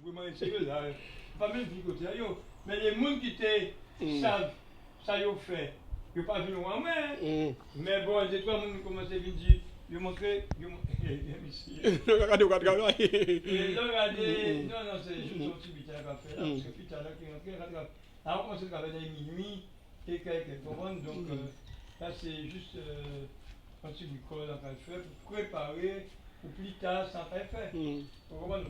vraiment sérieux là. Pas même picoter, mais les gens qui savent, ça y fait. Ils ne pas venir en moi. Mais bon, les trois gens qui commencent à venir dire, ils montrent, Regardez, regardez. et là, regardez, non, c'est juste un petit bit à faire, parce que puis, là, qui est rentré, alors on commence à travailler minuit et quelques commandes, donc là, c'est juste un petit bricole à faire pour préparer pour plus tard sans faire. Vous comprenez?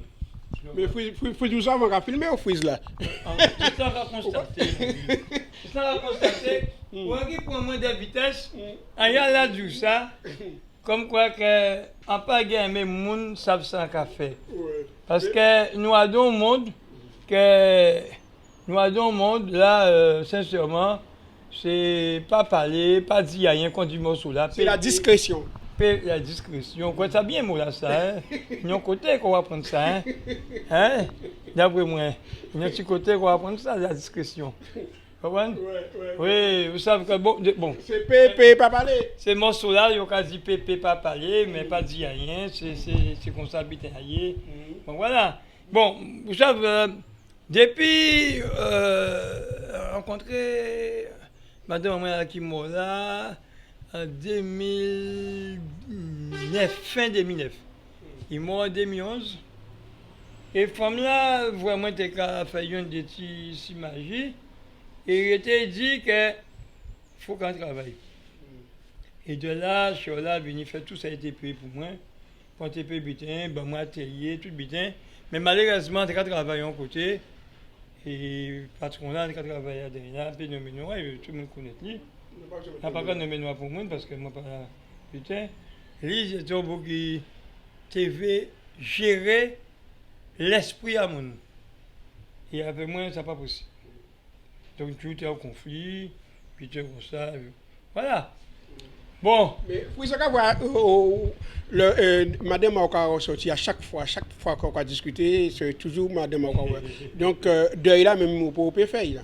Mais faut nous avons qu'à filmer au frise là. C'est ça qu'on constater. C'est ça qu'on constater. Pour qui prend moins de vitesse, il y a là du ça. Comme quoi que en pas gagner moun savent ça qu'a fait. Parce que nous avons un monde là sincèrement c'est pas parler, pas dire rien qu'on dit mot là. C'est la discrétion. La discrétion, quoi ça bien mot là ça hein. D'un côté qu'on va prendre ça hein. D'après moi, d'un petit côté qu'on va prendre ça la discrétion. Oui, vous savez que bon. C'est pépé, pas parler. Ces morceaux-là, ils ont quasi pépé, pas parler, mais pas dire rien. C'est comme ça, habiter ailleurs. Bon, voilà. Bon, vous savez, depuis rencontrer Madame Kimora en 2009, fin 2009. Il est mort en 2011. Et femme là, vraiment, t'es qu'à faire une de ces magies. Et il était dit que faut qu'on travaille. Et de là, je suis là, venu faire tout ça a été payé pour moi. Quand tu payé butin, ben moi atelier, tout butin. Mais malheureusement, tu as travaillé en côté. Et le patron là, tu as travaillé derrière, puis nommé noir, tout le monde connaît lui. Je n'ai pas nommé noir pour moi parce que moi pas butin. Lui, c'est un beau qui TV gérer l'esprit à mon. Et avec moi, ça n'est pas possible. Donc tout est en conflit, puis tout comme ça. Voilà. Bon. Mais vous savez voir Madame Mauka ressorti à chaque fois qu'on a discuté, c'est toujours Madame Mauka. Donc de là même on peut faire là.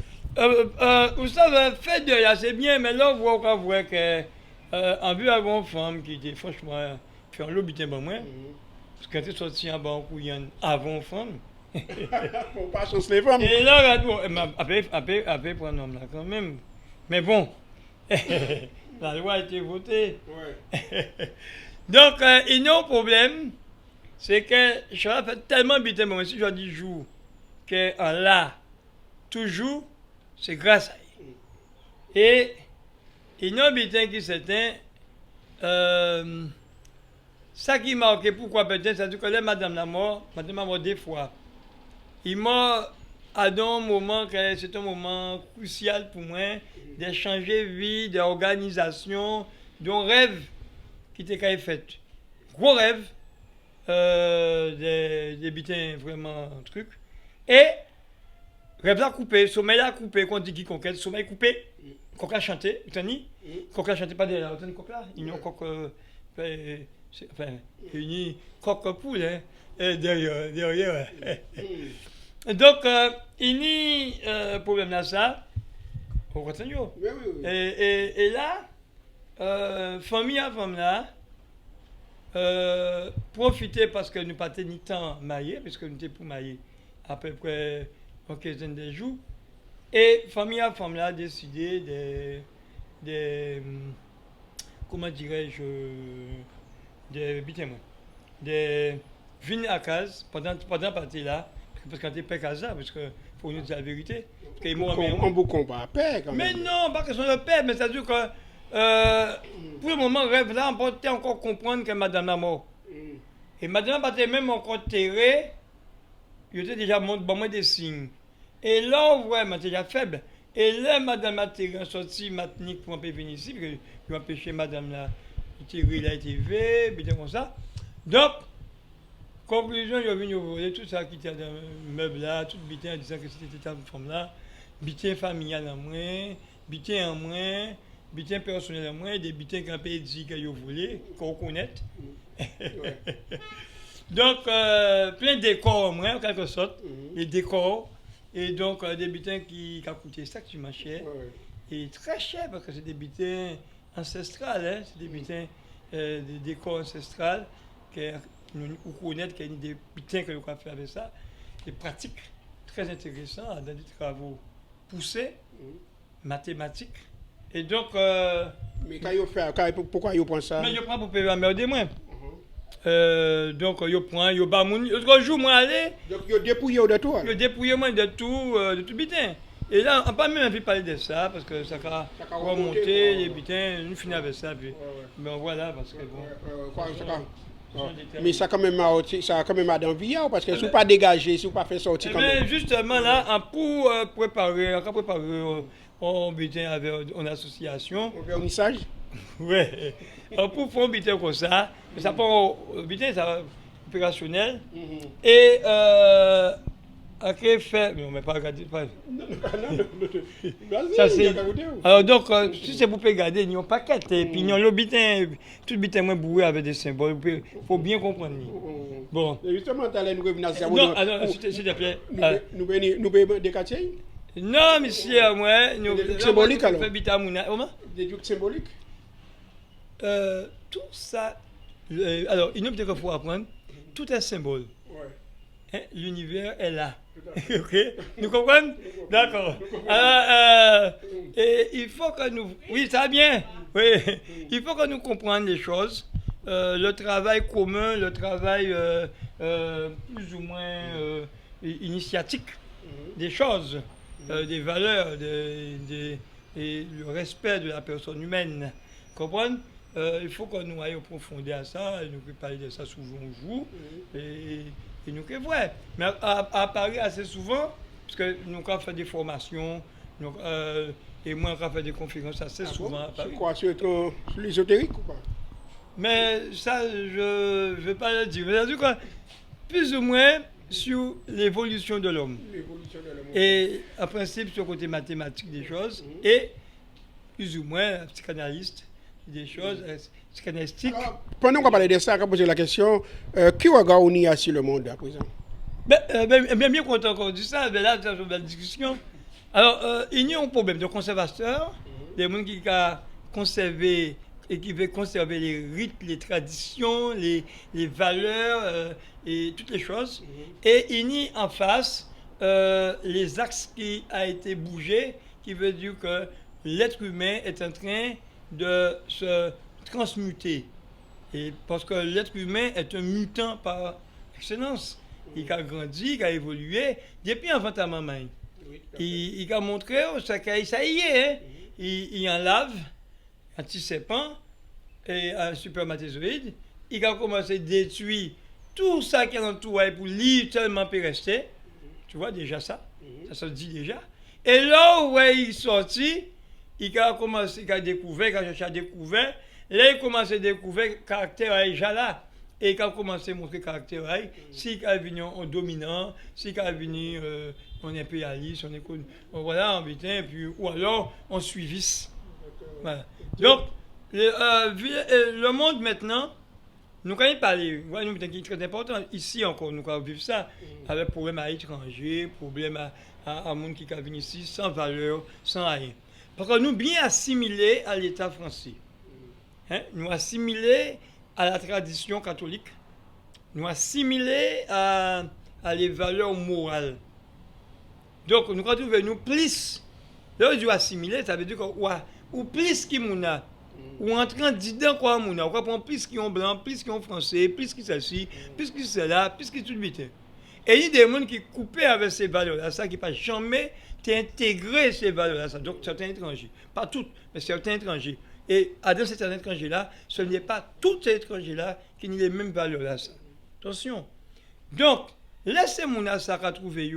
Vous savez, faire de là c'est bien, mais là on voit que en vue avec une femme qui était franchement fait un lobby bon moins. Parce que quand tu es sorti en banque où il y a avant femme. Faut pas changer les femmes. Et là, après pour un homme là quand même. Mais bon, la loi a été votée. Donc, il y a un problème, c'est que je vais faire tellement bité, moi si je dis jour, qu'en là, toujours, c'est grâce à elle. Et il y a un bité qui s'éteint, ça qui m'a marqué, pourquoi peut-être, c'est que là, madame la mort deux fois. Il m'a à un moment que c'est un moment crucial pour moi d'échanger vie, d'organisation, d'un rêve qui était fait. Gros rêve, des butins vraiment truc. Et rêve là coupé, sommeil là coupé, qu'on dit qui conquête, sommeil coupé, coq là chanté, vous tenez? Coq là chanté pas derrière, vous tenez coq là? Il y a un coq, enfin, il coq poule, hein, derrière. Donc, il y a un problème là, ça. On continue. Et là, famille à femme là, profiter parce que nous pas ni temps mariés, parce que nous étions pour marier à peu près une quinzaine de jours. Et famille à femme là a décidé de comment dirais-je, de venir à casa pendant la partie là. Parce qu'on n'était pas casé, parce que pour nous dire la vérité. On vous combat à paix quand mais même. non, pas question de paix, mais c'est-à-dire que pour le moment, rêve là, on peut encore comprendre que madame est morte. Et madame n'a pas même encore terré, il était déjà bon des signes. Et là, on voit, elle déjà faible. Et là, madame a terré, sorti matinique pour un peu venir ici, parce que je vais empêcher madame là, terré, là, TV, bien comme ça. Donc, conclusion, je viens voler tout ça qui était dans le meuble là, tout bitin en disant que c'était cette femme là, bitin familial en moins, bitin en moins, bitin personnel en moins, des bitins qu'on peut dire qu'ils ont volé, qu'on connaît. Donc, plein de décors en moins, en quelque sorte, les décors, et donc des bitins qui ont coûté ça qui m'a cher, et très cher parce que c'est des bitins ancestrales, hein, c'est des bitins, des décors ancestrales, nous connaissons qu'il y a des bitins que nous avons fait avec ça. des pratiques très intéressantes dans des travaux poussés, mathématiques. Et donc, Mais pourquoi ils prennent ça? mais je prends pour payer la mère de moi. Donc, je prends, je bats mon. L'autre jour, moi, aller, Donc, ils dépouillent de tout. je dépouille moi de tout bitin. Et là, on n'a pas même envie de parler de ça, parce que ça va remonter, les bitins, nous finissons avec ça. Puis, ben voilà, parce que bon. Mais ça, quand même, ça a quand même d'envie, parce que si vous pas dégagé, si vous pas fait sortir. Mais justement, là, pour préparer, on bitin avec une association. On fait un message? Ouais. Pour faire un bitin comme ça, ça prend un bitin, ça opérationnel. Et après fait, mais on ne pas regarder. Ça c'est. Alors donc, si c'est pour regarder, ils n'ont pas qu'à et puis ils ont le bitin, tout bitin moins bourré avec des symboles. Il faut bien comprendre. Bon. Justement, nous revenons à ça. Non, alors, s'il te plaît. Nous payons des quartiers? Non, monsieur, moi, nous. Des trucs symboliques alors? Comment? Des trucs symboliques? Tout ça. Alors, il nous peut-être qu'il faut apprendre. Tout est symbole. Hein, l'univers est là. Ok? Nous comprenons? D'accord. Et il faut que nous. Oui, ça va bien. Oui. Il faut que nous comprenions les choses. Le travail commun, le travail plus ou moins initiatique des choses, des valeurs, et le respect de la personne humaine. Comprenez? Il faut que nous ayons profondé à ça, et nous parler de ça souvent au jour. Et nous que vrai. Mais à Paris assez souvent, parce que nous avons fait des formations, et moi on a fait des conférences assez souvent à Paris. C'est quoi, sur l'ésotérique ou pas? Mais ça, je ne vais pas le dire. Mais en tout cas, plus ou moins sur l'évolution de l'homme. Et en principe sur le côté mathématique des choses, et plus ou moins psychanalyste des choses psychanalystiques. Alors, pendant qu'on parlait de ça, on a posé la question, qui regarde on y a sur le monde à présent? Bien content qu'on dise ça, mais là, c'est une belle discussion. Alors, il y a un problème de conservateurs, des gens qui ont conservé et qui veulent conserver les rites, les traditions, les valeurs et toutes les choses. Et il y a en face les axes qui ont été bougés, qui veut dire que l'être humain est en train de se transmuter. Et parce que l'être humain est un mutant par excellence. Il a grandi, il a évolué depuis avant ta maman. Il a montré ça y est, hein? Il en lave, anti-serpent et un supermatézoïde. Il a commencé à détruire tout ça qui est entouré pour lui tellement peut rester. Tu vois déjà ça? Ça se dit déjà. Et là où il est sorti, il a commencé à découvrir, il a cherché à découvrir. Là, il a commencé à découvrir le caractère déjà là. Et il a commencé à montrer le caractère. S'il est venu en dominant, s'il est venu en impérialiste, voilà, en bitin, puis, ou alors en suiviste. Voilà. Donc, le monde maintenant, nous quand il parle, nous qui est très important, ici encore, nous quand vivre ça, avec problème à l'étranger, problème à monde qui vient ici sans valeur, sans rien. Parce que nous bien assimilés à l'État français. Hein? Nous assimilés à la tradition catholique. Nous assimilés à les valeurs morales. Donc, nous quand nous plus, là où nous assimilés, ça veut dire que ou plus qui mouna, ou en train d'idée quoi mouna, ou prendre plus qui ont blanc, plus qui ont français, plus qui ceci, plus qui cela, plus qui tout vite. Et il y a des gens qui coupent avec ces valeurs-là, ça qui pas jamais intégrer ces valeurs-là, donc certains étrangers, pas toutes, mais certains étrangers. Et dans certains étrangers-là, ce n'est pas tous ces étrangers-là qui ont les mêmes valeurs-là. Attention. Donc, laissez-moi ça qu'à trouver,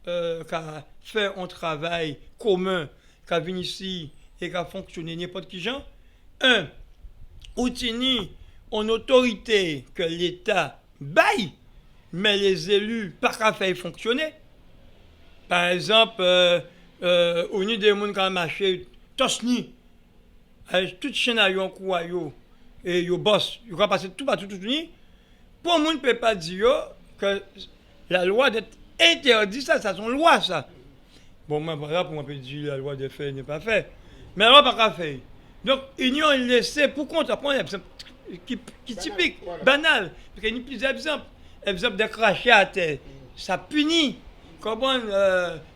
qu'à faire un travail commun, qu'à venir ici et qu'à fonctionner n'importe qui gens. Un, outiller en autorité que l'État baille, mais les élus pas qu'à faire fonctionner. Par exemple, on y a des gens qui ont marché tosni, toute chaîne à yon kouayo et yo boss, yo va passer tout partout tout ni. Pour monde peut pas dire que la loi d'être interdit ça, c'est une loi ça. Bon moi voilà pour moi peut dire la loi des faits n'est pas faite. Mais la loi pas faire. Donc union laissé pour compte après qui typique, banal, parce qu'il y a plusieurs exemples de cracher à terre. ça punit. Comment,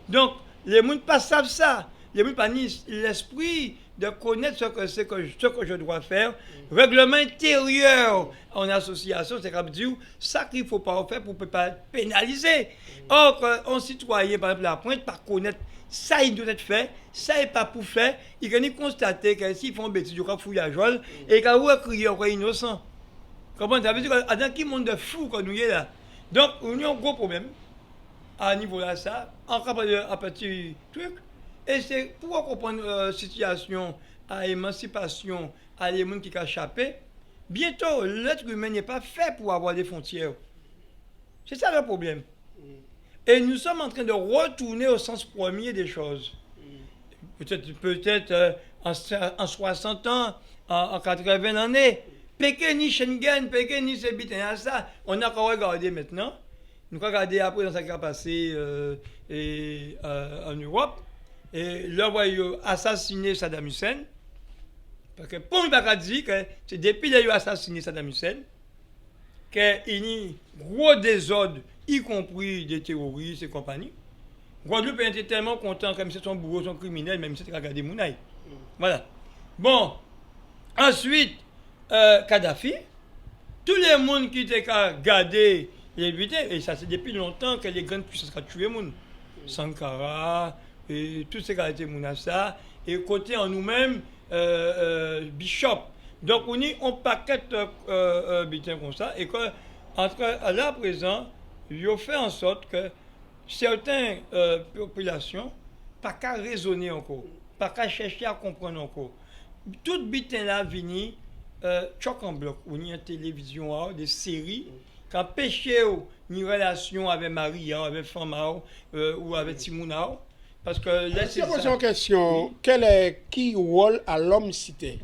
donc, les gens ne savent pas ça. Les gens n'ont pas l'esprit de connaître ce que je dois faire. Règlement intérieur en association, c'est comme dire ça qu'il ne faut pas faire pour ne pas être pénalisé. Or, un citoyen, par exemple, la pointe, pas connaître ça, il doit être fait, ça n'est pas pour faire. Il peut constater que s'ils font bêtise, ils vont fouiller la joie et qu'ils vont crier encore innocent. Comment ça veut dire que dans quel monde de fou qu'on nous est là? Donc, on a un gros problème à niveau là, ça, encore un petit truc. Et c'est pour comprendre la situation à émancipation, à les gens qui ont échappé. Bientôt, l'être humain n'est pas fait pour avoir des frontières. C'est ça le problème. Et nous sommes en train de retourner au sens premier des choses. Peut-être en 60 ans, en 80 années. Pékin ni Schengen, Pékin ni Sébitin, ça, on a qu'à regarder maintenant. Nous avons regardé après dans ce qui a passé en Europe. Et là, ils ont assassiné Saddam Hussein. Parce que pour ne pas dire que c'est depuis qu'ils ont assassiné Saddam Hussein qu'il y a un gros désordre, y compris des terroristes et compagnie. Guadeloupe était tellement content comme c'est son bourreau, son criminel, même si c'est regardé Mounaï. Voilà. Bon. Ensuite, Kadhafi, tous les gens qui étaient gardés les butin, et ça c'est depuis longtemps que les grandes puissances ont tué les gens. Sankara, et tous ces gars étaient Mounassa, et côté en nous-mêmes, Bishop. Donc on y on paquette butin comme ça, et que à la présent, ils ont fait en sorte que certaines populations pas qu'à raisonner encore, pas qu'à chercher à comprendre encore. Tout butin là vini choc en bloc, on y a une télévision, des séries, qui empêché une relation avec Maria, avec Fama ou avec Timouna. Parce que là, c'est une question. Quel est qui rôle à l'homme cité?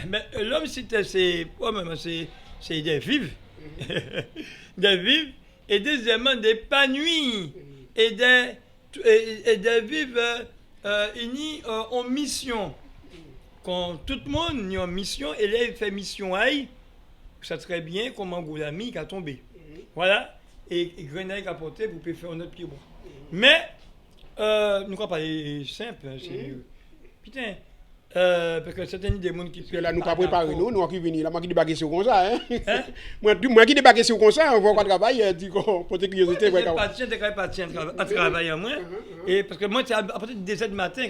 Mais l'homme cité, c'est des vivres. Des vivres et deuxièmement d'épanouir et de vivre en mission. Quand tout le monde est en mission, et là il fait mission aïe, ça serait bien comme un goulami qui a tombé. Voilà. Et Grenade qui a porté pour faire notre pied bois. Mais, nous ne pouvons pas parler simple. Putain. Parce que certains des gens qui. Parce que là, nous ne pouvons pas préparer nous qui venons là, moi qui débarque sur comme ça. Moi qui débarque sur comme ça, on voit qu'on travaille, dit qu'on peut être curiosité. Je suis parti en travail à moi. Et parce que moi, c'est à partir de 2h du matin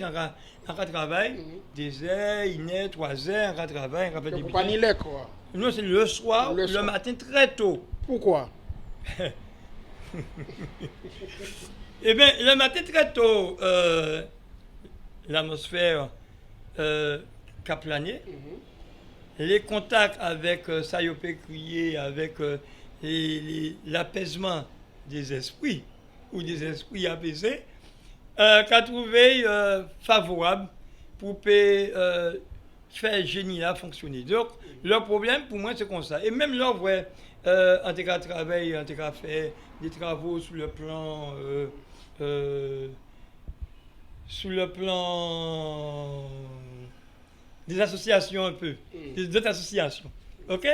quand on travaille. 2h, 1h, 3h, on travaille. On fait des pas ni l'air, quoi. Non, c'est le soir, le matin très tôt. Pourquoi? Eh bien, le matin très tôt, l'atmosphère qu'a plané, les contacts avec Sayopé crié, avec l'apaisement des esprits, ou des esprits apaisés, qu'a trouvé favorable pour faire génie là fonctionner. Donc, le problème pour moi, c'est comme ça. Et même là, ouais, en tout cas, travail, en tout cas, fait des travaux sur le plan des associations un peu, des autres associations. OK?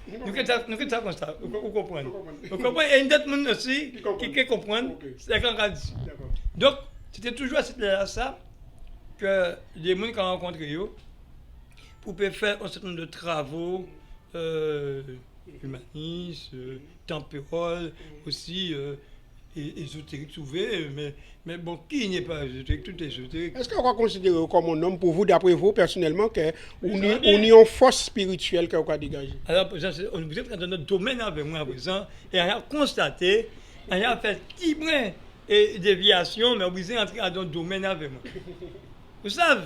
Nous sommes ça comme ça, vous comprenez. Vous comprenez? Et d'autres monde aussi qui comprennent, c'est quand on dit. Donc, c'était toujours à cette là que les gens qui ont rencontré pour faire un certain nombre de travaux humanistes, temporels, aussi ésotériques, souvent, mais bon, qui n'est pas ésotérique, tout est ésotérique. Est-ce qu'on va considérer comme un homme, pour vous, d'après vous, personnellement, qu'on y a une force spirituelle qu'on va dégager? Alors, vous êtes dans notre domaine avec moi à présent, et on a constaté, on a fait petit brin et déviation, mais vous êtes entré dans notre domaine avec moi. Vous savez,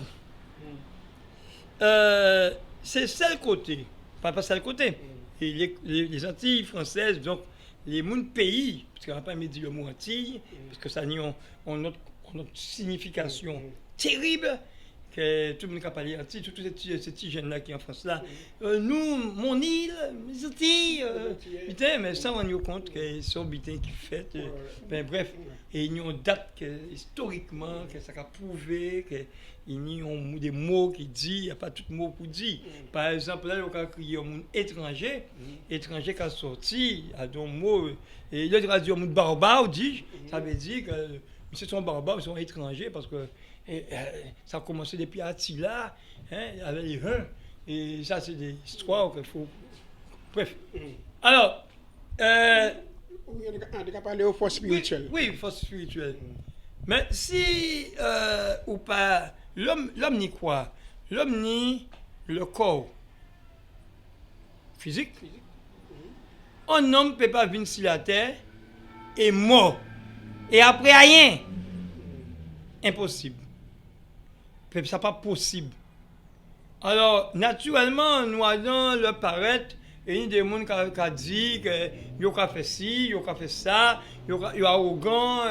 c'est seul côté, pas seul côté. Et les Antilles françaises, donc les pays, parce qu'on n'a pas dit le mot Antilles, parce que ça a une autre signification terrible, que tout le monde a parlé, tous ces petits jeunes-là qui sont en France là. Nous, mon île, mes outils, putain, mais sans rendre compte que c'est un butin qui fait. Ben, bref, et ils ont date que, historiquement, que ça a prouvé, qu'il y a des mots qui disent, il n'y a pas tout mot pour dire. Par exemple, là, on a crié un monde étranger qui a sorti, à un mot, et là, il a dit un monde barbare, dit, ça veut dire que c'est son barbare, ils sont étrangers parce que. Ça a commencé depuis Attila, avec les Huns. Et ça, c'est des histoires qu'il faut. Bref. Alors. On a parlé aux forces spirituelles. Oui, forces spirituelles. Mais si, ou pas, l'homme ni quoi? L'homme ni le corps physique. Un homme ne peut pas venir sur la terre et mort. Et après, rien. Impossible. Ça n'est pas possible. Alors, naturellement, nous allons le paraître, et il y a des gens qui ont dit qu'ils ont fait ci, ils ont fait ça, ils sont arrogants,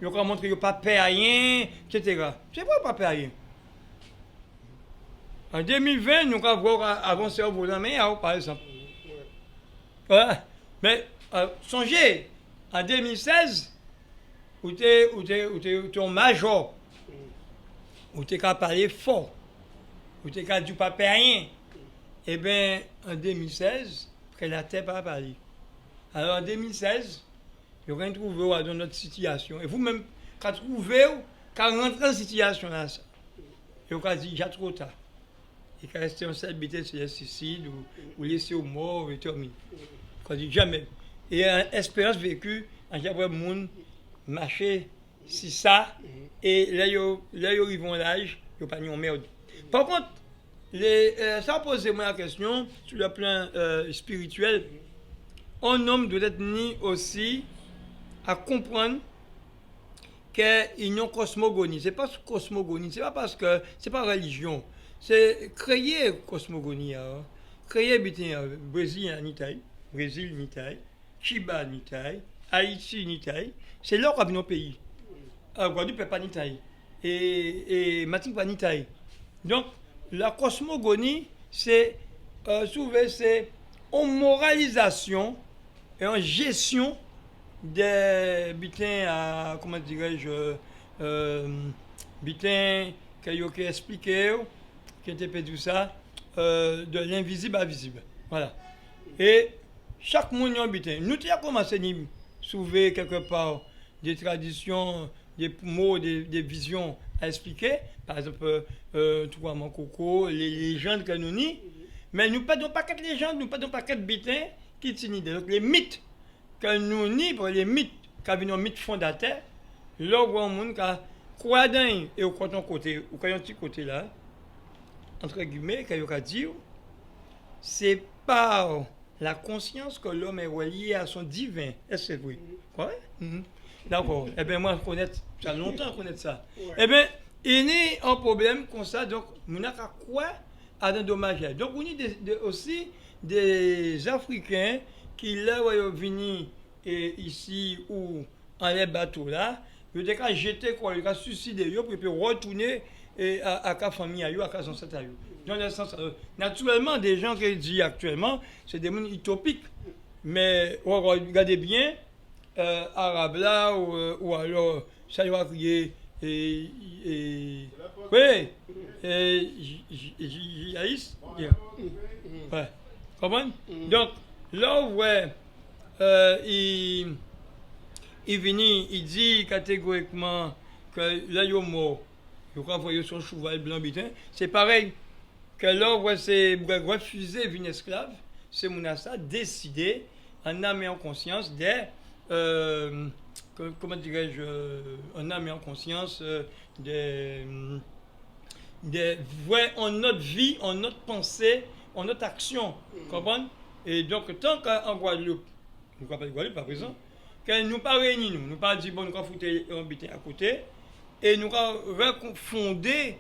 ils ont montré qu'ils n'ont pas peur à rien, etc. C'est pas peur à rien. En 2020, nous avons voir avancer au volant, mais par exemple. Voilà. Mais songez, en 2016, où tu es un major. Où tu as parlé fort, où tu as dit pas rien. Eh bien, en 2016, après la terre pas parlé. Alors en 2016, il y a rien trouvé dans notre situation. Et vous-même, quand vous trouvez, quand vous rentrez dans cette situation-là, vous avez dit, j'ai trop tard. Et quand rester en célébrité sur le suicide ou laisser au mort et terminer. Vous dit jamais. Et une expérience vécue, en j'avais le monde marcher. C'est ça, et là, ils vont l'âge, ils n'ont pas mis en merde. Par contre, ça pose moi la question, sur le plan spirituel, un homme doit être mis aussi à comprendre qu'il y a une cosmogonie. Ce n'est pas cosmogonie, ce n'est pas parce que ce n'est pas religion, c'est créer cosmogonie. Créer Brésil en Italie, Brésil en Italie, Chiba en Italie, Haïti en Italie, c'est là qu'on a nos pays. Guadeloupe n'est pas en Italie. Et Martinique pas en Italie. Donc, la cosmogonie, c'est souvent c'est une moralisation et une gestion des butins, comment dirais-je, butins qui ont expliqué, qui ont fait tout ça, de l'invisible à visible. Voilà. Et chaque monde a un butin. Nous avons commencé à soulever quelque part des traditions, des mots, des visions à expliquer. Par exemple, toi, mon coco, les légendes que nous avons. Mais nous ne parlons pas que de légendes, nous ne parlons pas que de butins qui sont idées. Donc les mythes que nous avons, les mythes qui sont des mythes fondateurs, là où on a croit dans et au côté, ou quand un petit côté là, entre guillemets, quand on a dit, c'est par la conscience que l'homme est relié à son divin. Est-ce que c'est vrai? Ouais? D'accord. Eh bien, moi, je connais, ça fait longtemps que je connais ça. Ouais. Eh bien, il y a un problème comme ça, donc, on a quoi à un dommage. Donc, on a aussi des Africains qui, là, sont venus ici ou en les bateaux là, ils ont jeté quoi, ils ont suicidé, ils ont retourner à la famille, à la ancêtre. Dans le sens, naturellement, des gens qui disent actuellement, c'est des mondes utopiques. Mais, regardez bien, arabe là, ou alors, ça y va crier, oui, jihadiste. Ouais. Comprenez? Donc, là où il vient, il dit catégoriquement que là, il est mort. Il va envoyer son cheval blanc bitin. C'est pareil que là où c'est refuser une esclave, c'est Mounassa décidé en âme et en conscience comment dirais-je, en âme et en conscience en notre vie, en notre pensée, en notre action. Comprenez? Et donc, tant qu'en Guadeloupe, nous ne parlons pas de Guadeloupe par exemple, quand nous ne pas réunis, nous ne pas dit bon, nous avons foutu un bitin à côté, et nous avons refondé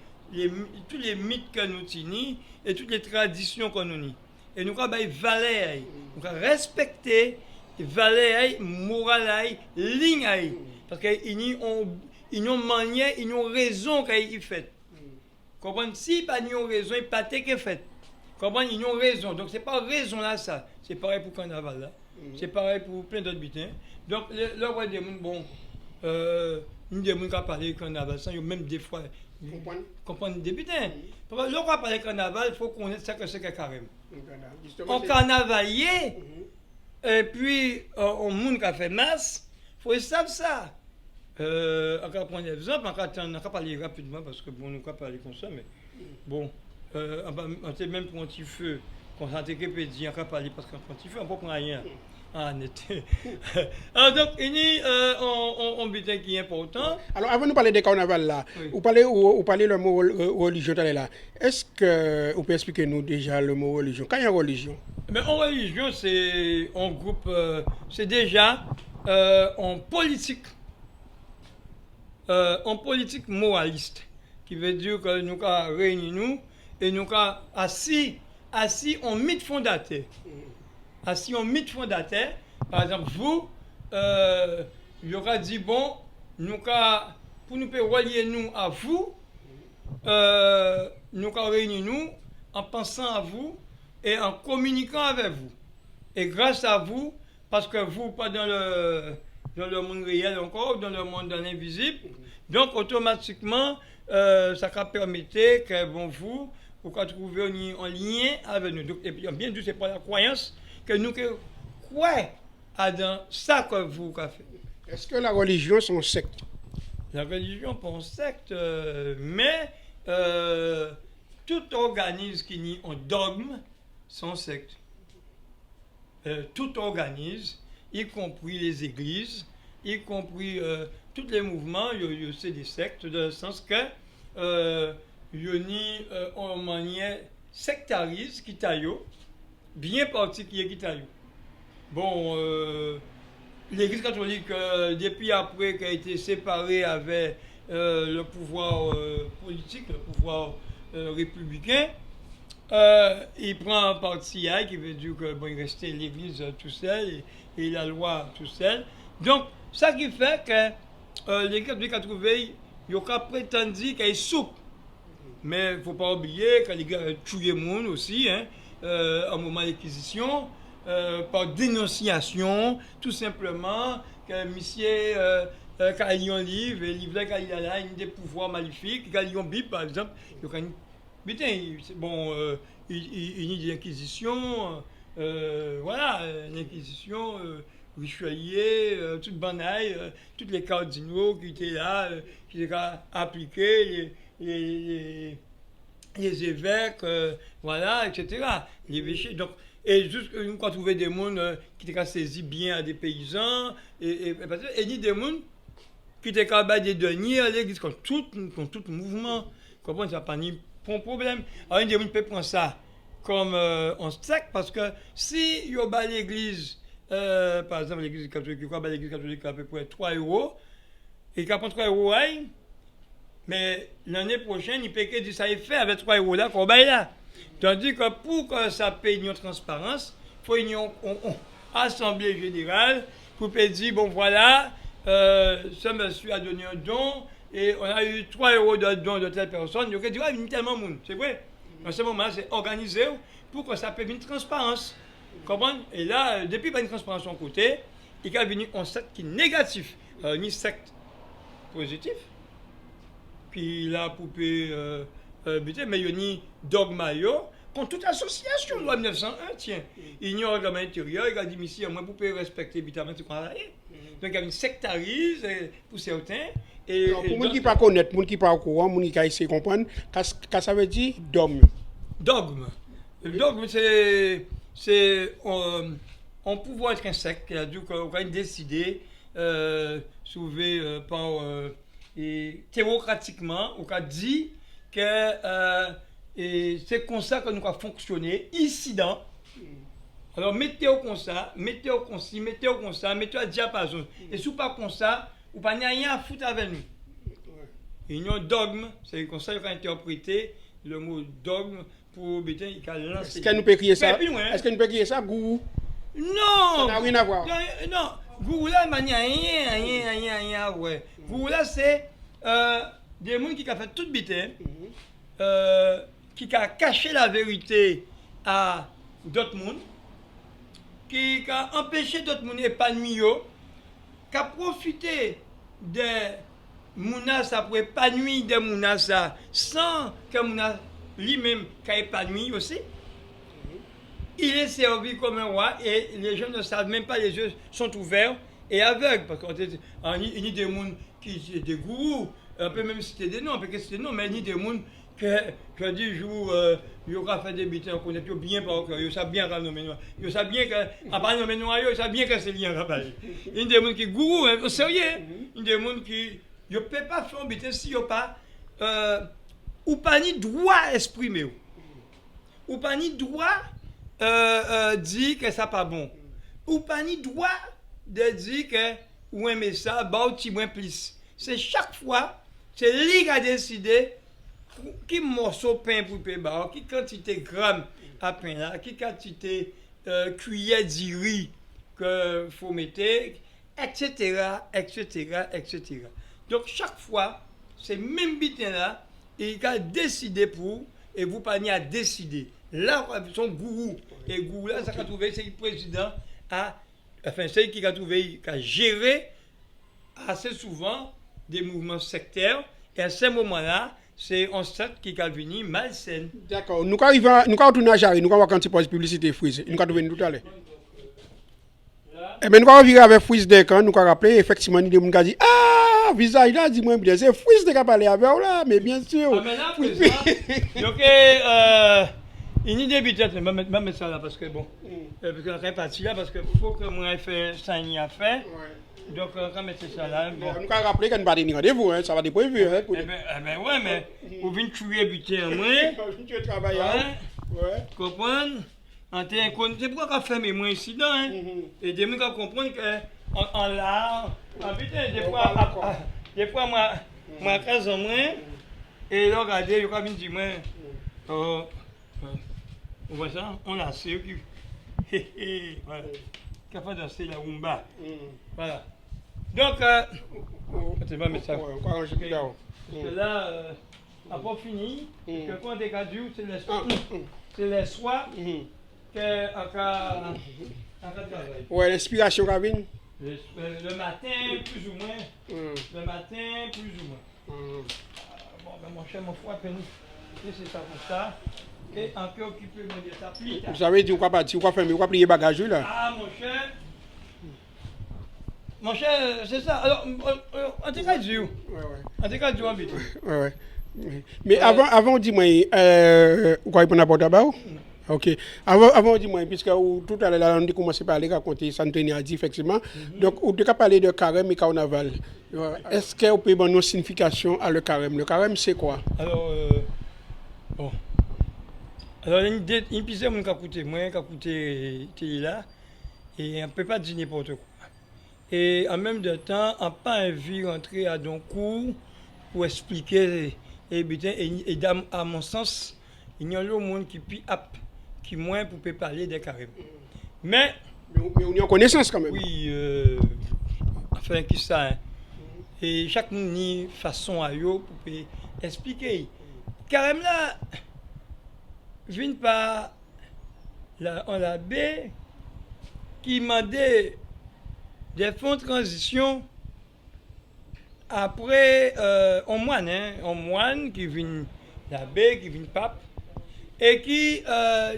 tous les mythes que nous tenons et toutes les traditions que nous avons. Et nous avons valeur, nous avons respecté valeur, morale, ligne. Parce qu'ils ont une manière, ils ont raison qu'ils fait. Comprenez? Si pas une raison, il pas été fait. Comprenez? Ils ont raison. Donc c'est pas raison là ça. C'est pareil pour carnaval là. C'est pareil pour plein d'autres butins. Donc là on voit des gens bon une des gens qui a parlé de carnaval ça, même des fois comprendre des butins. Là on va parler de carnaval, il faut connaître ça que c'est carême. En carnavalier et puis on monde qui a fait masse, faut savoir ça. On va prendre un exemple, on va parler rapidement parce que bon, on va parler comme ça, mais bon, on sait même pour un petit feu, quand on s'est dit, on va parler parce qu'un petit feu, on ne peut prendre rien. En été. Alors donc, il y a un butin qui est important. Alors, avant de parler des carnavals là, Oui. vous parlez le mot religion là. Est-ce que vous pouvez expliquer nous déjà le mot religion? Quand il y a religion? Mais en religion, c'est un groupe, c'est déjà en politique moraliste, qui veut dire que nous avons réuni nous et nous avons assis en mythe fondateur. Assis en mythe fondateur, par exemple, vous, il y aura dit, bon, nous pour nous relier nous à vous, nous avons réuni nous en pensant à vous et en communiquant avec vous. Et grâce à vous, parce que vous, pas dans le monde réel encore, dans le monde de l'invisible, donc automatiquement, ça permettait que bon, vous trouver en lien avec nous. Donc, et puis, bien sûr, c'est pas la croyance que nous croyons dans ça que vous avez fait. Est-ce que la religion c'est une secte? La religion, pas une secte, mais tout organisme qui nie un dogme, c'est une secte. Tout organisme, y compris les églises, y compris tous les mouvements, c'est des sectes, dans le sens que y a une manière sectariste qui taille, bien particulier qui taille. Bon, l'Église catholique, depuis après qu'elle a été séparée avec le pouvoir politique, le pouvoir républicain, il prend un parti qui veut dire que bon, il restait l'Église tout seul et la loi tout seul. Donc, ça qui fait que l'Église catholique a trouvé, il a prétendu qu'elle est souple. Mais il ne faut pas oublier que l'Église a tué le monde aussi, au moment de l'acquisition, par dénonciation, tout simplement, que monsieur, quand il y a un livre, il y a des pouvoirs maléfiques, quand il y a une Bible, par exemple, il y a une bon, il y a l'inquisition, voilà, l'inquisition, Richelieu, toute banaille, tous les cardinaux qui étaient là, qui étaient appliqués, les évêques, voilà, etc. Les évêchés, donc, et juste nous avons trouvé des gens qui étaient saisis bien à des paysans, et ni des gens qui étaient capables de deniers à l'église contre tout mouvement. Comprenez, ça n'a pas ni un problème. Alors, il y a des gens qui peuvent prendre ça comme un steak, parce que si il y a l'église, par exemple, l'église catholique, à peu près 3 €, et qu'il prend 3 €, mais l'année prochaine, il peut dire ça est fait avec 3 € là, qu'on baille là. Tandis que pour que ça paye une transparence, il faut une assemblée générale pour dire, bon voilà, ce monsieur a donné un don, et on a eu 3 € de don de telle personne, il y a dit, il y a tellement de monde, c'est vrai. En ce moment, c'est organisé pour que ça paye une transparence. Comprenez? Et là, depuis qu'il y a une transparence en côté, il y a venu un secte qui est négatif, ni secte positif. Puis la poupée buté, mais il y a ni dogma contre toute association loi 1901, tiens. Il y a un règlement intérieur, il a dit ici, moi vous pouvez respecter évidemment ce qu'on a là. Donc il y a une sectarise pour certains. Et pour les gens qui ne pas connaître, les gens qui ne pas au courant, les gens qui essaient de comprendre, qu'est-ce que ça veut dire dogme? Dogme. Le dogme, c'est on pouvoir être un secte, c'est-à-dire qu'on va décider, soulevé par et théocratiquement, on a dit que c'est comme ça que nous avons fonctionné ici dans. Alors mettez-vous comme ça, mettez-vous comme ci, mettez-vous comme ça, mettez-vous à diapason. Et si vous pas comme ça, vous n'avez rien à foutre avec nous. Il y a un dogme, c'est comme ça qu'on a interprété le mot dogme pour bétain, il a lancé. Est-ce que nous peut crier ça? Est-ce que nous peut crier ça, gourou? Non! Ça n'a rien à voir. Non, gourou là, il n'y a rien, ouais. Gourou là, c'est des gens qui ont fait tout bétain. qui a caché la vérité à d'autres mondes, qui a empêché d'autres mondes épanouir, qui a profité des mounas pour épanouir des mounas sans que mounas lui-même qui épanoui aussi. Il est servi comme un roi et les gens ne savent même pas, les yeux sont ouverts et aveugles. Parce qu'il y a des gens qui sont des gourous, on peut même citer des noms, on peut citer des noms, mais il y a des gens que du jour, ils ont fait des bêtises, on connaît bien par cœur, ils savent bien qu'à nommer noir. Ils savent bien qu'à parler de nommer noir, ils savent bien que c'est lié à parler. Il y a des gens qui sont gourous, hein, sérieux. Il y a des gens qui ne peuvent pas faire un bêtise si ils n'ont pas, ou pas ni droit à exprimer. Ou pas ni droit dire que ça pas bon. Ou pas ni droit de dire que ou aimer ça, bah ou moins plus. C'est chaque fois, c'est lui qui a décidé qui morceau pain pour payer bah, qui quantité gramme à pain là, qui quantité cuillère de riz que faut mettre, etc., etc., etc. Donc chaque fois, c'est même bitin là, il a décidé pour et vous pas ni à décider. Là, son gourou, et gourou là, ça a trouvé, c'est le président, enfin, c'est qui a trouvé, qui a géré assez souvent des mouvements sectaires, et à ce moment-là, c'est un secte qui a venu malsaine. D'accord. Nous quand retourner à Jarry, nous quand on va publicité Freeze, nous quand trouver tout à l'heure. Eh bien, nous quand on vient avec Freeze de quand nous quand rappeler effectivement nous gens qui dit ah visage là dis moi bien c'est Freeze de qui parler avec là mais bien sûr. Ah mais là donc il y a des bêtises, je vais mettre ça là parce que bon, parce que on est parti là parce que faut que moi fasse ça y a fait. Donc on va mettre ça là. Bon. Nous quand rappeler qu'on va donner rendez-vous hein, ça va être prévu hein. Eh ben ouais mais vous venez tuer butin en moi. Tu travailles ouais. Comprendre? C'est pourquoi on fait mes moins ici hein. Et des gens qui comprennent que en là, en putain des fois moi 15 ans moins et là regardez, je crois bien dire moi vous voyez ça? On a assez qui voilà. Capable de danser la rumba. Voilà. Donc, tu vas mettre ça. Parce que là, à pas fini, que quand on est caduc, c'est les soirs qu'on travaille. Ouais, l'inspiration, Ravine. Le matin, plus ou moins. Le matin, plus ou moins. Bon, ben mon cher, mon frère, c'est ça pour ça. Et encore occupé de ça plus tard. Vous savez, tu ne crois pas faire, tu crois plier bagage là. Ah, mon cher, c'est ça. Alors, en tout cas, Dieu. En tout cas, Dieu en bêtise. Ouais. Mais avant, dis-moi, vous croyez pour n'importe quoi? Ok. Avant, dis-moi, puisque tout à l'heure, on a commencé par raconter, ça nous a dit effectivement. Donc, on a parlé de carême et carnaval. Est-ce qu'on peut donner une signification à le carême? Le carême, c'est quoi? Alors, bon. Alors, il y a une épisode qui a écouté télé là, et on ne peut pas dire n'importe quoi. Et en même temps, on n'a pas envie de rentrer à un cours pour expliquer. Et à mon sens, il y a le monde qui est plus apte, qui est moins pour parler des carèmes. Mais on y a connaissance quand même. Oui, enfin, qui ça. Hein? Et chaque monde a une façon à yo pour expliquer. Carême là, vient par la baie qui m'a dit des fonds de transition après un moine qui vient l'abbé, qui vient pape, et qui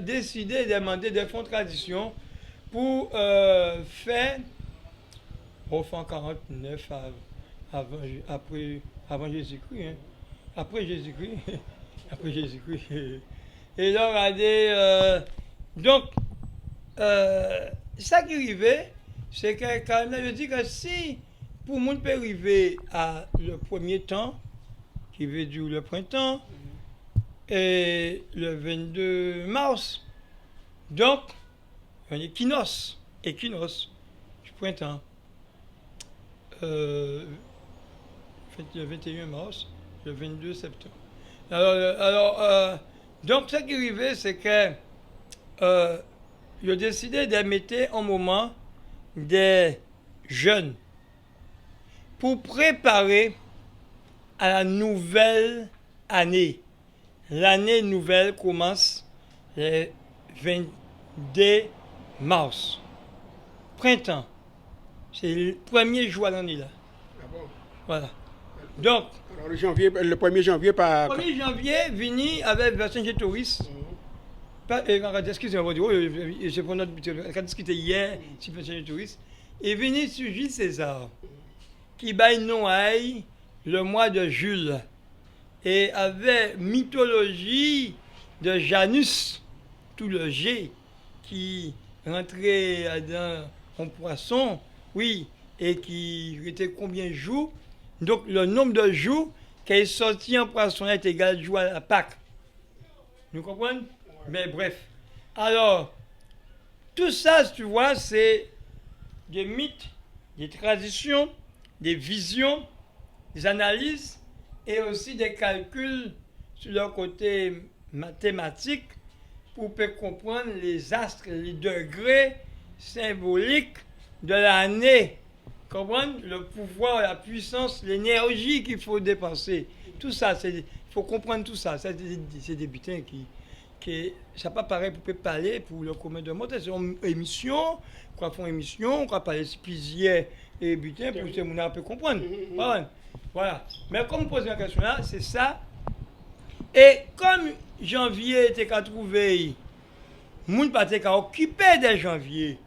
décidait de demander des fonds de transition pour faire au 49 avant Jésus-Christ. Hein. Après Jésus-Christ. Après Jésus-Christ. Et là, regardez, donc, ça qui arrivait, c'est que quand même, je dis que si, pour le monde peut arriver à le premier temps, qui veut dire le printemps, et le 22 mars, donc, un équinoxe du printemps, le 21 mars, le 22 septembre. Alors donc, ce qui arrivait, c'est que il a décidé de mettre un moment des jeunes pour préparer à la nouvelle année. l'année nouvelle commence le 22 mars. Printemps. C'est le premier jour de l'année là. Ah bon? Voilà. Donc, Alors le 1er janvier par... 1er janvier, vini avec Vercingétorix. Excusez-moi, je prends notre quand discuté hier sur Vercingétorix. Et vini sur Jules César, qui baille Noailles le mois de Jules. Et avait mythologie de Janus, tout le G, qui rentrait dans un poisson, oui, et qui était combien de jours. Donc le nombre de jours qui est sorti en poisson est égal au jour à la Pâque. Nous comprenons? Mais bref. Alors, tout ça, tu vois, c'est des mythes, des traditions, des visions, des analyses et aussi des calculs sur le côté mathématique pour comprendre les astres, les degrés symboliques de l'année. Comprendre le pouvoir, la puissance, l'énergie qu'il faut dépenser. Tout ça, il faut comprendre tout ça. C'est des butins qui ça pas pareil pour parler pour le commun de monde. C'est une émission, quoi font émission, quoi parler plusieurs et butins pour que les gens puissent comprendre. Voilà. Mais comme vous posez la question là, c'est ça. Et comme janvier était qu'à trouver, moun pas était qu'à occuper de janvier.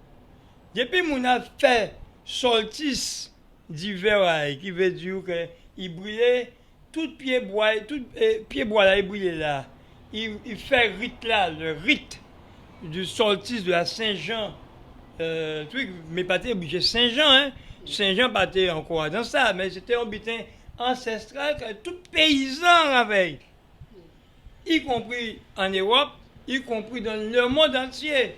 Depuis moun a fait solstice d'hiver qui veut dire que il brûlait tout pied bois là il brûlait là. Il fait rite là, le rite du solstice de la Saint-Jean. Mais pas obligé Saint-Jean, hein. Saint-Jean pas encore dans ça, mais c'était un butin ancestral que tout paysan avait, y compris en Europe, y compris dans le monde entier.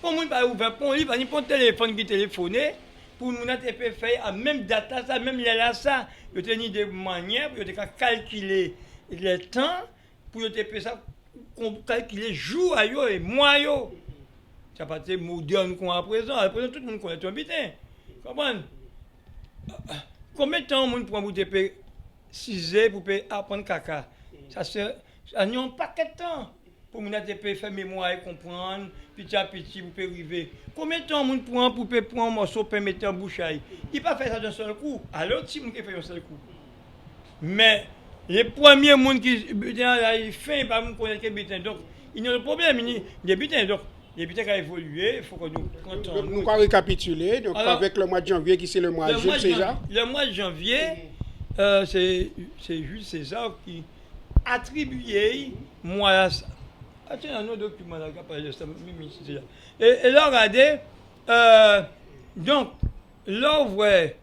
Pour moi, pas ouvert pour lui, pas n'importe téléphone qui téléphonait, pour nous faire à même data ça, même là ça, il y a des manières pour calculer le temps, pour faire ça, calculer jour et mois. Ça pas été moderne qu'on a à présent. À présent, tout le monde connaît ton butin. Comprends? Combien de temps on prend pour te payer 6 heures pour apprendre caca? Ça n'y a pas de temps pour te faire mémoire et comprendre, petit à petit pour arriver. Combien de temps on prend pour prendre un morceau pour mettre en bouche? Il ne pas faire ça d'un seul coup. Alors, si on fait un seul coup. Mais les premiers gens qui font, ils ne connaissent pas les butins. Donc, il y a un problème. Les butins, donc, les butins qui ont évolué, il faut que nous comptons. Nous allons récapituler. Donc, alors, avec le mois de janvier, qui c'est le mois de Jules César. Le mois de janvier, c'est Jules César qui attribuait moi. Ah, tiens, un autre document là qui parle de ça. Et là, regardez, donc, là, vous voyez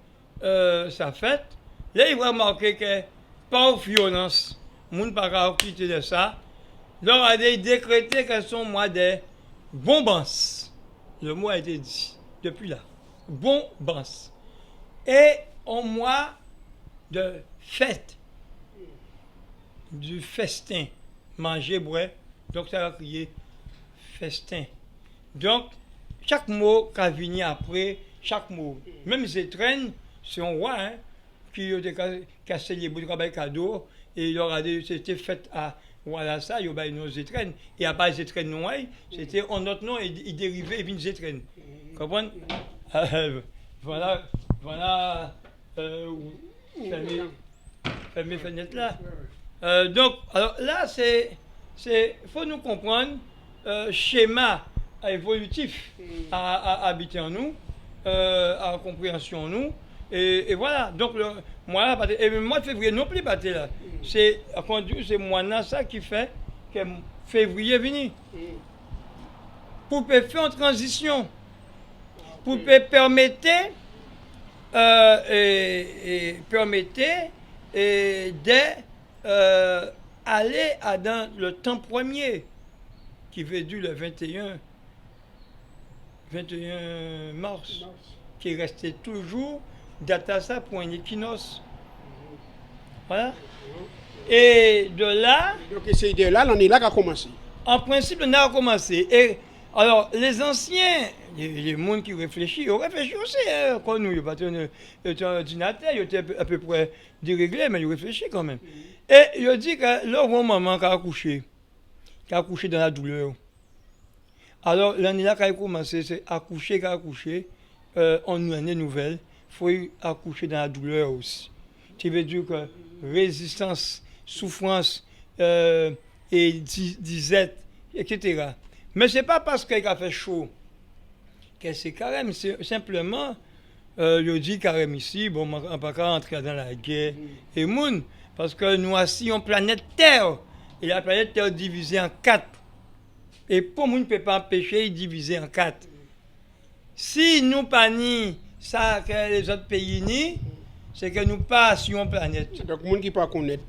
sa fête. Là, il va remarquer que par violence, les gens ne peuvent pas quitter de ça. Là, regardez, il décrétait que son mois de bombance. Le mot a été dit depuis là. Bombance. Et un mois de fête. Du festin. Manger, boire. Donc, ça va crier festin. Donc, chaque mot qui a venu après, chaque mot. Même Zétrène, c'est un roi, hein, qui a célébré le travail cadeau. Et il aura dit, c'était fait à voilà ça, il y a une Zétrène. Et à part Zétrène non, c'était un autre nom, il dérivait, il vient Zétrène. Comprenez? Voilà, fermez fenêtre là. Donc, alors là, faut nous comprendre schéma évolutif à habiter en nous, à compréhension en nous. Et voilà, donc le mois de février non plus batté là. C'est moi ça qui fait que février venu. Pour faire une transition, pour permettre d'aller dans le temps premier qui veut dire le 21 mars, qui restait toujours data ça pour un équinoxe. Voilà. Et de là. Donc c'est de là, l'année là qui a commencé. En principe, on a commencé. Et Alors, les anciens, les gens qui réfléchissent, ils réfléchissent aussi, hein, comme nous, ils n'ont pas un ordinateur, ils étaient à peu près déréglés, mais ils réfléchissent quand même. Et ils disent que leur maman qui a accouché dans la douleur. Alors, l'année là, quand il a commencé, c'est accoucher, en une année nouvelle, il faut accoucher dans la douleur aussi. Ça veut dire que résistance, souffrance, et disette, etc. Mais ce n'est pas parce qu'il a fait chaud que c'est carême, c'est simplement, je dis carême ici, bon, on ne va pas entrer dans la guerre et monde, parce que nous assis en planète Terre, et la planète Terre est divisée en 4. Et pour nous ne peut pas empêcher de diviser en 4. Si nous pas ni ça que les autres pays ni, c'est que nous pas sur une planète. Donc, les gens qui ne peuvent pas connaître,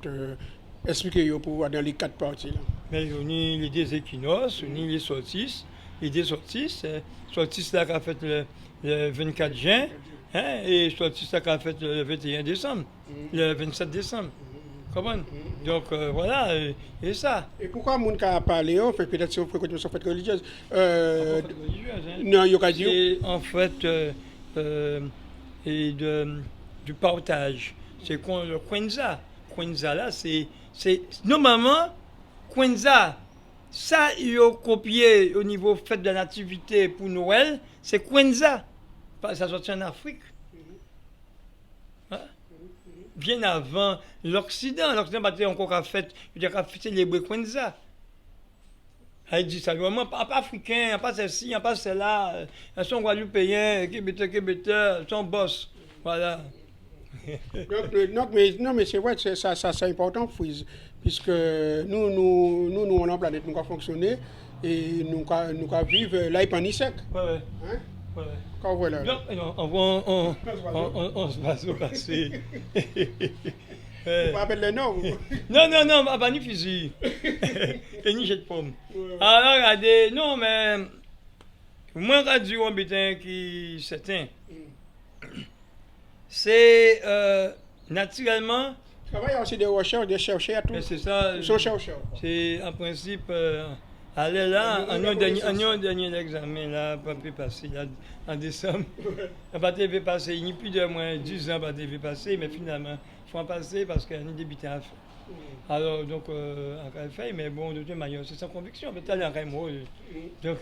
expliquez-vous pour voir dans les 4 parties. Là. Mais on a les deux équinoxes, on a les solstices. Les deux solstices, solstice là qui a fait le 24 juin, hein, et solstice là qui a fait le 21 décembre, le 27 décembre. Comment? Donc voilà, et ça. Et pourquoi les gens qui parlé, peut-être si on fréquente une fête religieuse, Fête religieuse, hein. non, il y a dit. Et en fait, du partage. C'est le Kwanzaa. Kwanzaa là, c'est normalement, Kwanzaa, ça, ils ont copié au niveau fête de la nativité pour Noël, c'est Kwanzaa. Ça sortit en Afrique. Hein? Bien avant l'Occident. L'Occident n'a encore qu'à célébrer Kwanzaa. Elle dit ça, vraiment, pas africain, pas ceci, pas cela. Ils sont guadeloupéens, québécois, ils sont boss. Voilà. Non, mais c'est vrai, ça c'est important, puisque nous, on est en planète, nous avons fonctionné et nous avons vivre là, il pas ni sec. Ouais, ouais. Hein? Ouais. Quand voilà. Donc, on se va se passer. On rappelle les noms. Non, pas ni fusil. Et ni jet de pomme. Alors, regardez, non, mais. Moi, quand je dis un bétain qui s'éteint, c'est naturellement. Travail aussi des recherches, de chercher à tout. C'est ça. C'est en principe. Allez là, en un dernier examen, là, pas pu passer, là, en décembre. Pas pu passer, il n'y a plus de moins 10 ans, pas pu passer, mais finalement, il faut en passer parce qu'il y a une débuté à faire. Alors, donc, en fait, mais bon, de toute manière, c'est sans conviction, mais t'as l'air quand même. Donc,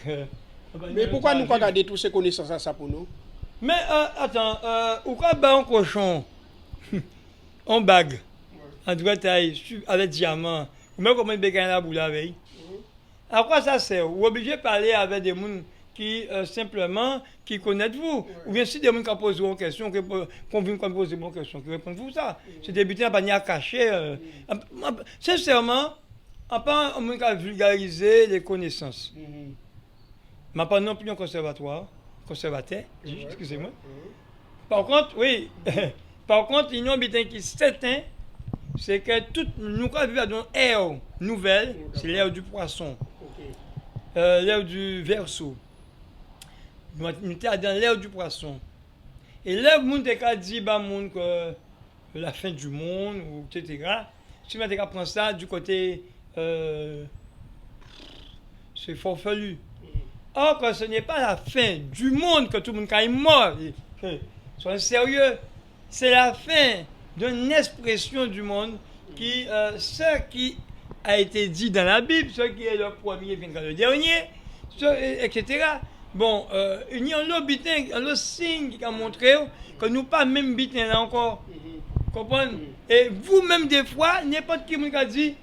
mais pourquoi nous pas garder toutes ces connaissances à ça pour nous? Mais attends, ou quoi, un cochon, en bague, en droite avec diamant, ou même comment il bégaye la boule la veille? À quoi ça sert? Vous êtes obligé de parler avec des gens qui simplement qui connaissent vous. Ou bien si des gens qui posent une question, qu'on vient poser une question, qui répondent vous ça. C'est des butins à cacher. Sincèrement, on pas un qui a vulgarisé les connaissances. Mais pas non plus un conservateur, excusez-moi. Par contre, oui, par contre, il y a un butin qui est certain, c'est que tout, nous vivons dans une ère nouvelle, c'est l'ère du poisson. L'ère du Verseau. Nous sommes dans l'ère du poisson. Et là, le monde a dit que la fin du monde, etc. Si on prend ça du côté, c'est farfelu. Or, que ce n'est pas la fin du monde que tout le monde est mort. Soyez sérieux. C'est la fin d'une expression du monde qui, ce qui a été dit dans la Bible, ce qui est le premier viendra le dernier, etc. Bon, il y a un autre signe qui a montré que nous pas même bitin là encore. Comprenez? Et vous-même, des fois, n'importe qui vous a dit,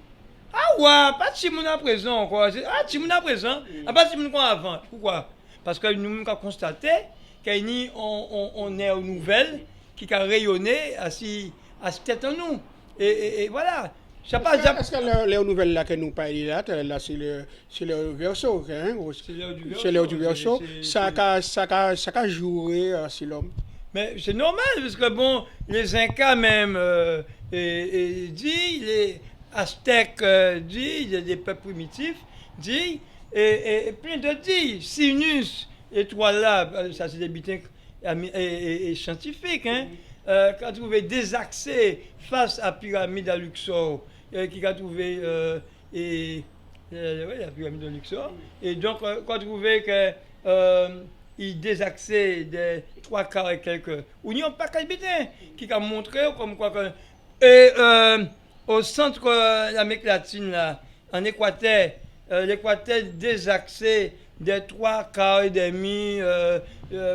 ah ouais, pas si mon à présent encore. Ah, si mon à présent, pas si mon avant. Pourquoi? Parce que nous avons constaté qu'il y a une ère nouvelle qui a rayonné à cette tête en nous. Et voilà. Est-ce que les nouvelles là que nous parlons là, c'est le Verseau, hein? C'est l'heure du Verseau. Ça a joué sur l'homme. Mais c'est normal, parce que bon, les Incas même disent, les Aztèques disent, des peuples primitifs disent, et plein de disent, Sinus, étoile là, ça c'est des butins scientifiques, hein? Qu'a trouvé désaxé face à la pyramide à Luxor, qui a trouvé la pyramide de Luxor. Et donc, quand on trouvait que il désaxait des 3 quarts et quelques, ou n'y a pas qu'un bitin qui a montré comme quoi que. Et au centre de l'Amérique latine, là, en Équateur, l'Équateur désaxé des 3 quarts et demi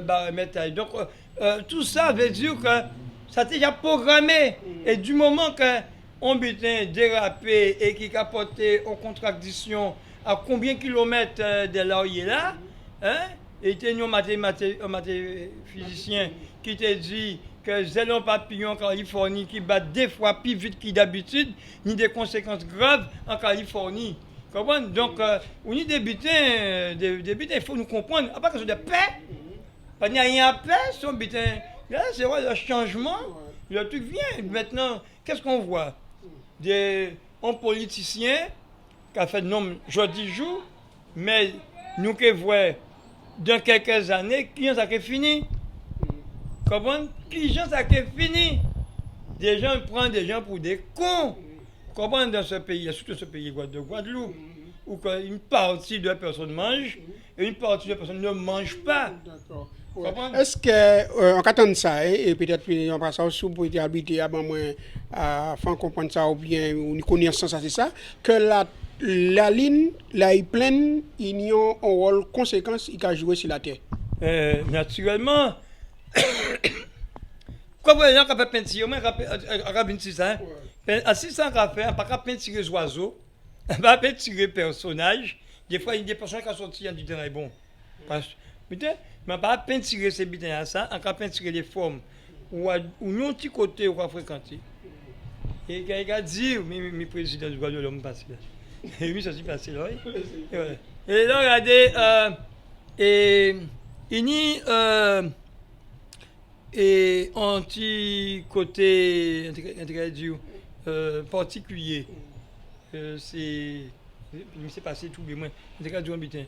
baromètres. Donc, tout ça veut dire que ça a déjà programmé. Et du moment qu'on butin dérapé et qui a porté en contradiction à combien de kilomètres de là où il est là, hein, et il y a un mathéphysicien qui t'a dit que zélon papillon en Californie qui bat 2 fois plus vite qu'il d'habitude, ni des conséquences graves en Californie. Comprenez? Donc, on y des butins, il faut nous comprendre. À part que c'est de paix, il n'y a rien à paix, son butin. Là, c'est vrai, le changement, le truc vient. Maintenant, qu'est-ce qu'on voit? Un politicien qui a fait le nom jeudi jour, mais nous qui voyons dans quelques années, qui ont ça qui est fini? Comment? Qui gens ça qui est fini? Des gens prennent des gens pour des cons. Comment dans ce pays, surtout ce pays de Guadeloupe, où une partie de la personne mange et une partie de la personne ne mange pas. D'accord. Ouais. Est-ce que, en attendant ça, et peut-être en passant sous pour être habité avant moi à faire comprendre ça ou bien une connaissance ça, c'est ça, que la ligne, là, est pleine, il y a un rôle conséquence qui a joué sur la terre? Naturellement. Comme les gens qui ont fait peinture, moi, je ça. À 600 cafés, pas qu'à peinturer les oiseaux, pas peinturer les personnages. Des fois, il y a des personnages qui sont sortis du terrain bon. Mais pas peinturer ces bitins à ça, on peut peinturer les formes. Ou un petit côté où on va fréquenter. Et quelqu'un dit, mes présidents du Guadeloupe, l'homme passe là. Et oui, ça s'est passé là. Et là, regardez, il y a et un petit côté particulier. C'est passé tout bien. C'est cas du bitin.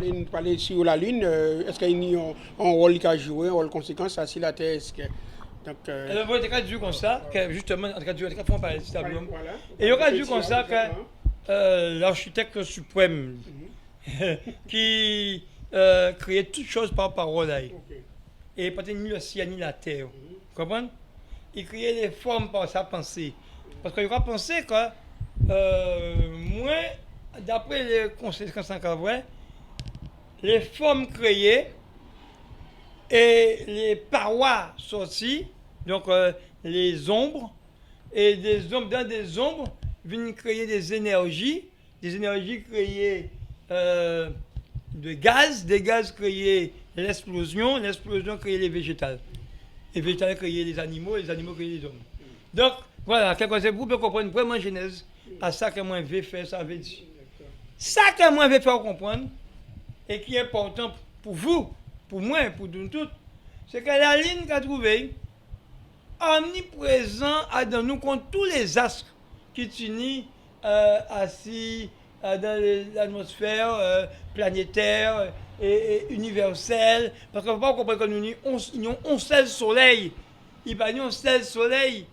Nous parlons sur la Lune. Est-ce qu'il y a un rôle qui a joué, un rôle conséquent, ça, si la Terre est-ce que. Donc, alors, il y a du comme ça, que justement, en tout cas, on parle de ça. Et il y a du comme ça que l'architecte suprême qui créait toutes choses par parole. Et peut-être ni le ciel ni la terre. Vous comprenez? Il créait les formes par sa pensée. Parce qu'il va penser que, moi, d'après les conséquences en vrai, les formes créées et les parois sorties, donc les ombres, et dans des ombres viennent créer des énergies créées de gaz, des gaz créés l'explosion créait les végétales. Les végétales créaient les animaux créaient les hommes. Donc, voilà, quelque chose pour comprendre vraiment Genèse, à ça que moi je vais faire, ça veut dire. Ça que moi je vais faire comprendre, et qui est important pour vous, pour moi, pour nous tous, c'est que la ligne qu'a trouvée, omniprésent dans nous contre tous les astres qui s'unissent assis dans l'atmosphère planétaire et universelle, parce qu'on ne peut pas comprendre que nous avons un seul soleil, il n'y a pas un seul soleil,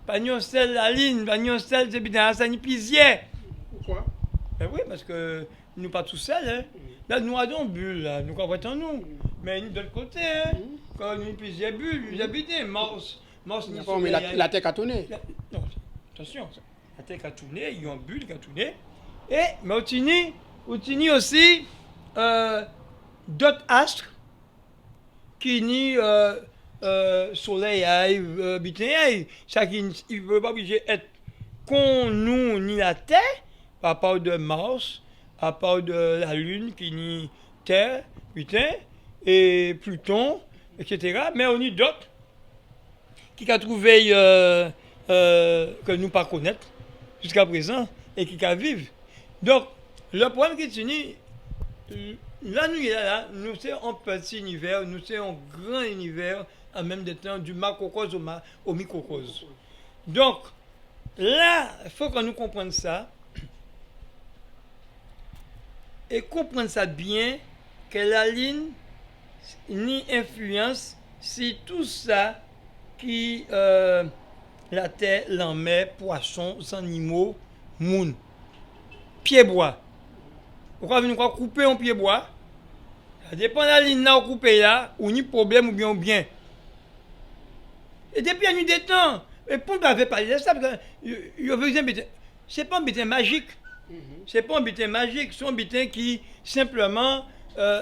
pas un seul la ligne, pas un seul ça n'y plusieurs. Pourquoi? Ben oui, parce que nous pas tout seuls. Hein. Là, nous avons une bulle, là, nous comprenons nous. Mais de l'autre côté, hein, quand nous avons plusieurs bulles, nous habitons Mars n'y pas. Mais la Terre a tourné. Non, attention, la Terre a tourné, il y a une bulle qui a tourné. Mais on tient aussi d'autres astres qui ni soleil habité. Ça qui ne peut pas obligé être qu'on nous ni la Terre, à part de Mars, à part de la Lune qui ni Terre, et Pluton, etc. Mais on y d'autres qui a trouvé que nous pas connaître jusqu'à présent et qui a vivre. Donc, le problème qui est là, nous sommes un petit univers, nous sommes un grand univers, en même temps, du macrocosme au microcosme. Donc, là, il faut que nous comprenions ça, et comprendre ça bien, que la ligne ni influence si tout ça qui la terre, l'en met, poissons, animaux, moun. pied bois. Vous venir couper un pied bois. Ça dépend de la ligne là, couper là, ou ni problème ou bien. Et depuis la nuit des temps, et pour ne pas parler de ça, parce que c'est pas un butin magique. C'est pas un butin magique, c'est un butin qui simplement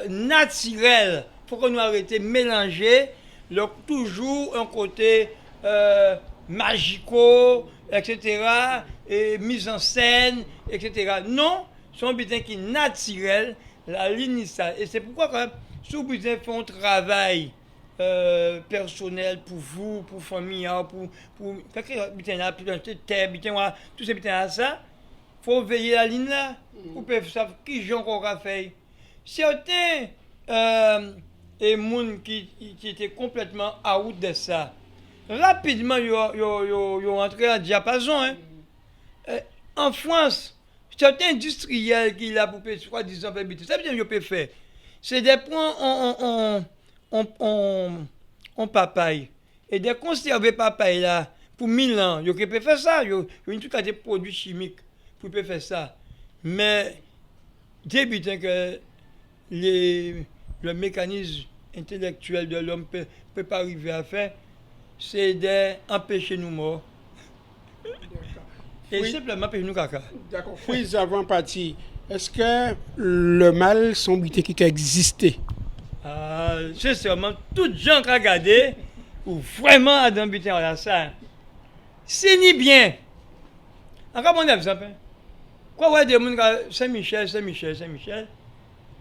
naturel. Il faut qu'on nous arrête de mélanger toujours un côté magico, etc., et mise en scène, etc. Non, c'est un butin qui est naturel, la ligne ça. Et c'est pourquoi quand même, si vous faites un travail personnel pour vous, pour famille, pour butin tout ce butin là, ça, faut veiller la ligne là, pour savoir qui j'ai encore à faire. Certains et monde qui étaient complètement out de ça, rapidement ils ont entré en diapason. Hein. En France, certains industriels qui là pour faire soi-disant faire butin, ça veut dire qu'ils peuvent faire. C'est des points on papaye. Et de conserver papaye là pour 1000 ans, ils peuvent faire ça. Ils ont tout à des produits chimiques pour faire ça. Mais débutant que le mécanisme intellectuel de l'homme peut pas arriver à faire, c'est d'empêcher nous morts. Et oui. Simplement empêcher nous caca. D'accord. Fouise avant parti. Est-ce que le mal semble qui a existé? Sincèrement, tous les gens qui ont regardé, ou vraiment à d'un butin à la salle, c'est ni bien. Encore mon exemple. Quoi, ouais, des gens qui Saint-Michel,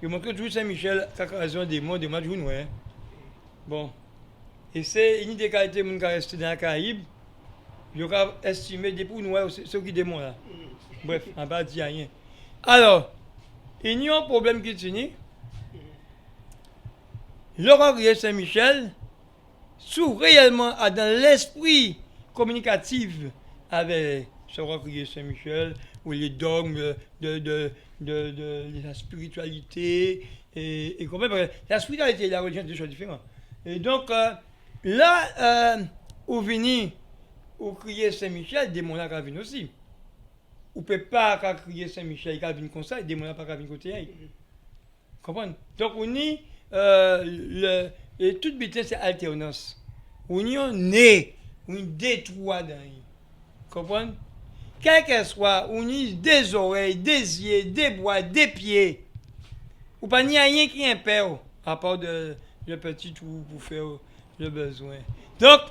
ils montrent toujours Saint-Michel, qui a raison des mots, des matchs, ouais. Bon. Et c'est une des qualités de gens qui restent dans la Caraïbe, ils ont estimé des pour nous, ceux qui démontrent là. Bref, on va dire rien. Alors, il y a un problème qui est fini. Laurent Saint-Michel, sous réellement dans l'esprit communicatif avec Laurent Saint-Michel, ou les dogmes de la spiritualité, et comment la spiritualité et la religion, c'est des choses différentes. Et donc, là, où venir, où crier Saint-Michel, des démons qui viennent aussi. On ne peut pas crier Saint-Michel qui vient comme ça, et des démons qui viennent côté. Comprenez? Donc, on y et toute vitesse c'est alternance. On y est né, on y détruit dans lui. Comprenez? Quel que soit, on y des oreilles, des yeux, des bras, des pieds. Ou pas ni rien qui impère, à part de le petit trou pour faire le besoin. Donc,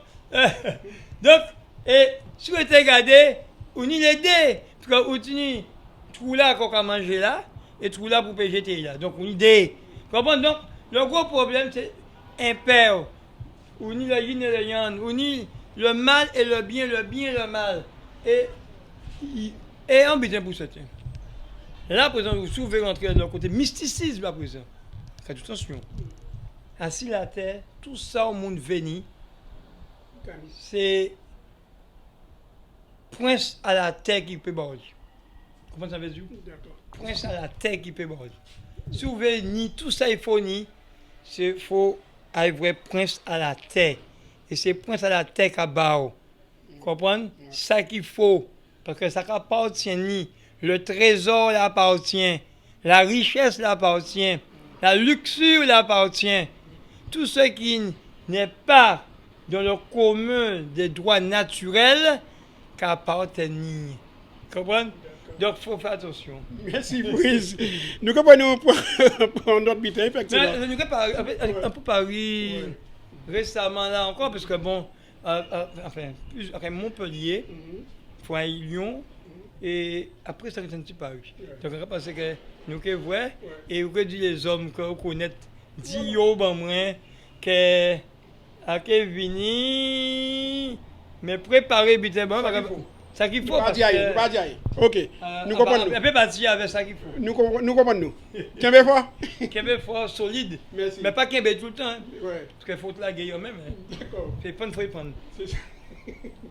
et si vous regardez, on y les deux. Parce que on y trou là qu'on a mangé là, et trou là pour jeter là. Donc, on y des. Comprenez? Donc, le gros problème, c'est impair. On y le yin et le yang. On y le mal et le bien et le mal. Et en besoin pour certains. Là, par exemple, vous pouvez rentrer dans le côté mysticisme, à présent. Faites attention. Assis la terre, tout ça au monde venu, c'est prince à la terre qui peut border. Comment ça veut dire? Prince à la terre qui peut border. Si vous voulez ni tout ça, il faut ni. Il faut un vrai prince à la terre. Et c'est prince à la terre qui a barre. Vous comprenez? C'est ça qu'il faut. Parce que ça appartient ni. Le trésor l'appartient. La richesse l'appartient. La luxure l'appartient. Tout ce qui n'est pas dans le commun des droits naturels qu'appartient ni. Vous comprenez? Donc, il faut faire attention. Merci, Fouise. Nous comprenons pour notre butin, effectivement. Nous avons parlé récemment là encore, parce que bon, Montpellier, Lyon, et après ça, c'est un petit Paris. Donc, parce que nous que voir, et vous dit les hommes que vous connaissez, dit yo, ben moi, que à venir, mais préparer butin, bon, ça qu'il faut. Pas ok. Nous comprenons. On peut partir avec ça qu'il faut. Nous comprenons. Qu'est-ce fort? Qu'est-ce fort, solide. Merci. Mais pas qu'est tout le temps. Ouais. Parce qu'il faut la guerre même. D'accord. C'est pas une fois prendre. C'est ça.